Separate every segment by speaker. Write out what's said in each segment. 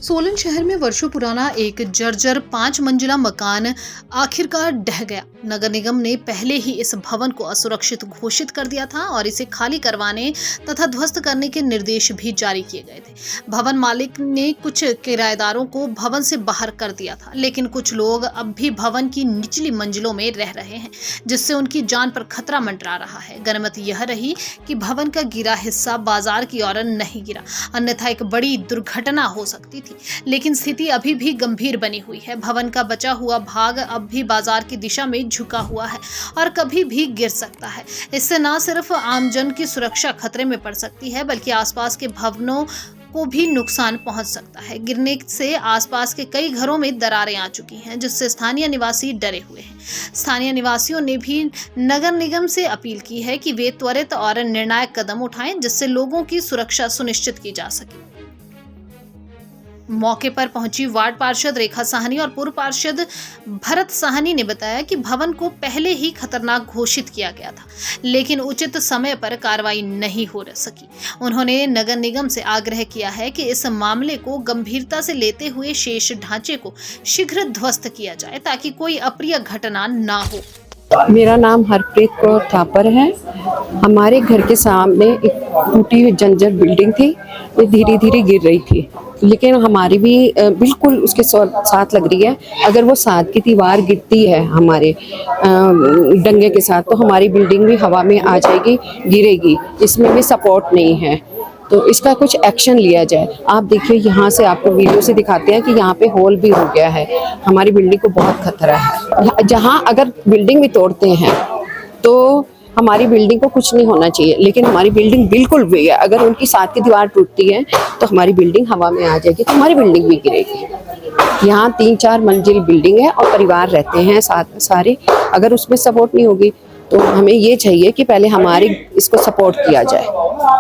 Speaker 1: सोलन शहर में वर्षों पुराना एक जर्जर 5 मंजिला मकान आखिरकार ढह गया। नगर निगम ने पहले ही इस भवन को असुरक्षित घोषित कर दिया था और इसे खाली करवाने तथा ध्वस्त करने के निर्देश भी जारी किए गए थे। भवन मालिक ने कुछ किराएदारों को भवन से बाहर कर दिया था, लेकिन कुछ लोग अब भी भवन की निचली मंजिलों में रह रहे हैं, जिससे उनकी जान पर खतरा मंडरा रहा है। गनीमत यह रही कि भवन का गिरा हिस्सा बाजार की ओर नहीं गिरा, अन्यथा एक बड़ी दुर्घटना हो सकती थी। लेकिन स्थिति अभी भी गंभीर बनी हुई है। भवन का बचा हुआ भाग अब भी बाजार की दिशा में झुका हुआ है और कभी भी गिर सकता है। इससे न सिर्फ आमजन की सुरक्षा खतरे में पड़ सकती है, बल्कि आसपास के भवनों को भी नुकसान पहुंच सकता है। गिरने से आसपास के कई घरों में दरारें आ चुकी हैं, जिससे स्थानीय निवासी डरे हुए हैं। स्थानीय निवासियों ने भी नगर निगम से अपील की है कि वे त्वरित और निर्णायक कदम उठाएं, जिससे लोगों की सुरक्षा सुनिश्चित की जा सके। मौके पर पहुंची वार्ड पार्षद रेखा साहनी और पूर्व पार्षद भरत साहनी ने बताया कि भवन को पहले ही खतरनाक घोषित किया गया था, लेकिन उचित समय पर कार्रवाई नहीं हो सकी। उन्होंने नगर निगम से आग्रह किया है कि इस मामले को गंभीरता से लेते हुए शेष ढांचे को शीघ्र ध्वस्त किया जाए, ताकि कोई अप्रिय घटना ना हो।
Speaker 2: मेरा नाम हरप्रीत कौर थापर है। हमारे घर के सामने एक टूटी हुई जंजर बिल्डिंग थी, ये धीरे धीरे गिर रही थी, लेकिन हमारी भी बिल्कुल उसके साथ लग रही है। अगर वो साथ की दीवार गिरती है हमारे डंगे के साथ, तो हमारी बिल्डिंग भी हवा में आ जाएगी, गिरेगी। इसमें भी सपोर्ट नहीं है, तो इसका कुछ एक्शन लिया जाए। आप देखिए, यहाँ से आपको वीडियो से दिखाते हैं कि यहाँ पे होल भी हो गया है। हमारी बिल्डिंग को बहुत खतरा है। जहाँ अगर बिल्डिंग भी तोड़ते हैं तो हमारी बिल्डिंग को कुछ नहीं होना चाहिए, लेकिन हमारी बिल्डिंग बिल्कुल भी है। अगर उनकी साथ की दीवार टूटती है तो हमारी बिल्डिंग हवा में आ जाएगी, तो हमारी बिल्डिंग भी गिरेगी। यहाँ 3-4 मंजिल बिल्डिंग है और परिवार रहते हैं साथ में सारे। अगर उसमें सपोर्ट नहीं होगी तो हमें ये चाहिए कि पहले हमारे इसको सपोर्ट किया जाए,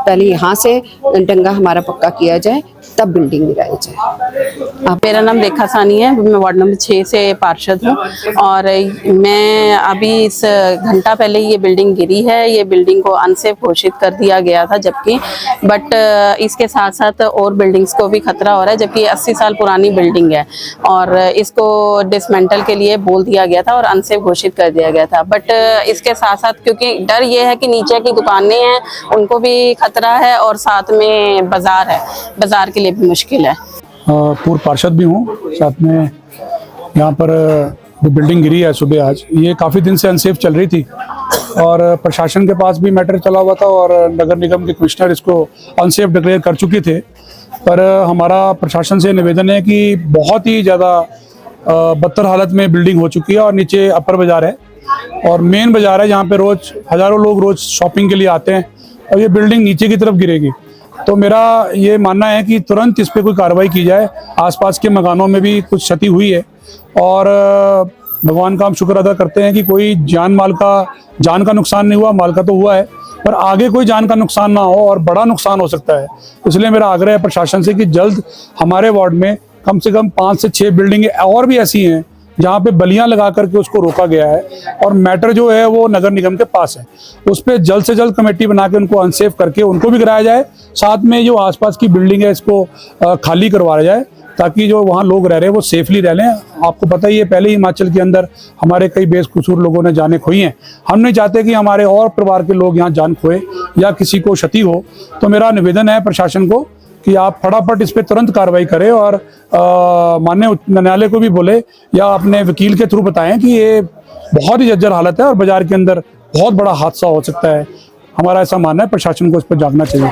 Speaker 2: पहले यहाँ से डंगा हमारा पक्का किया जाए, तब बिल्डिंग गिराई जाए।
Speaker 3: मेरा नाम रेखा साहनी है, मैं वार्ड नंबर 6 से पार्षद हूँ और मैं अभी इस घंटा पहले ये बिल्डिंग गिरी है। ये बिल्डिंग को अनसेफ घोषित कर दिया गया था, जबकि बट इसके साथ साथ और बिल्डिंग्स को भी खतरा हो रहा है, जबकि ये 80 साल पुरानी बिल्डिंग है और इसको डिसमेंटल के लिए बोल दिया गया था और अनसेफ घोषित कर दिया गया था। बट इसके साथ साथ क्योंकि डर ये है कि नीचे की दुकानें हैं, उनको भी खतरा है और साथ में बाजार है, बाजार के लिए भी मुश्किल है।
Speaker 4: पूर्व पार्षद भी हूँ, साथ में यहाँ पर जो बिल्डिंग गिरी है सुबह, आज ये काफ़ी दिन से अनसेफ चल रही थी और प्रशासन के पास भी मैटर चला हुआ था और नगर निगम के कमिश्नर इसको अनसेफ डिक्लेयर कर चुके थे। पर हमारा प्रशासन से निवेदन है कि बहुत ही ज़्यादा बदतर हालत में बिल्डिंग हो चुकी है और नीचे अपर बाजार है और मेन बाजार है, जहाँ पे रोज हजारों लोग रोज शॉपिंग के लिए आते हैं और ये बिल्डिंग नीचे की तरफ गिरेगी। तो मेरा ये मानना है कि तुरंत इस पे कोई कार्रवाई की जाए। आसपास के मकानों में भी कुछ क्षति हुई है और भगवान का हम शुक्र अदा करते हैं कि कोई जान का नुकसान नहीं हुआ। माल का तो हुआ है, पर आगे कोई जान का नुकसान ना हो और बड़ा नुकसान हो सकता है। इसलिए मेरा आग्रह है प्रशासन से कि जल्द हमारे वार्ड में कम से कम 5 से 6 बिल्डिंगें और भी ऐसी हैं जहाँ पे बलियां लगा करके उसको रोका गया है और मैटर जो है वो नगर निगम के पास है। उस पर जल्द से जल्द कमेटी बना के उनको अनसेफ करके उनको भी कराया जाए, साथ में जो आसपास की बिल्डिंग है इसको खाली करवाया जाए, ताकि जो वहाँ लोग रह रहे हैं वो सेफली रह लें। आपको पता ही है, पहले ही हिमाचल के अंदर हमारे कई बेकसूर लोगों ने जानें खोई हैं। हम नहीं चाहते कि हमारे और परिवार के लोग यहाँ जान खोए या किसी को क्षति हो। तो मेरा निवेदन है प्रशासन को कि आप फटाफट इस पे तुरंत कार्रवाई करें और माननीय न्यायालय को भी बोले या अपने वकील के थ्रू बताएं कि ये बहुत ही जर्जर हालत है और बाजार के अंदर बहुत बड़ा हादसा हो सकता है। हमारा ऐसा मानना है, प्रशासन को इस पर जागना चाहिए।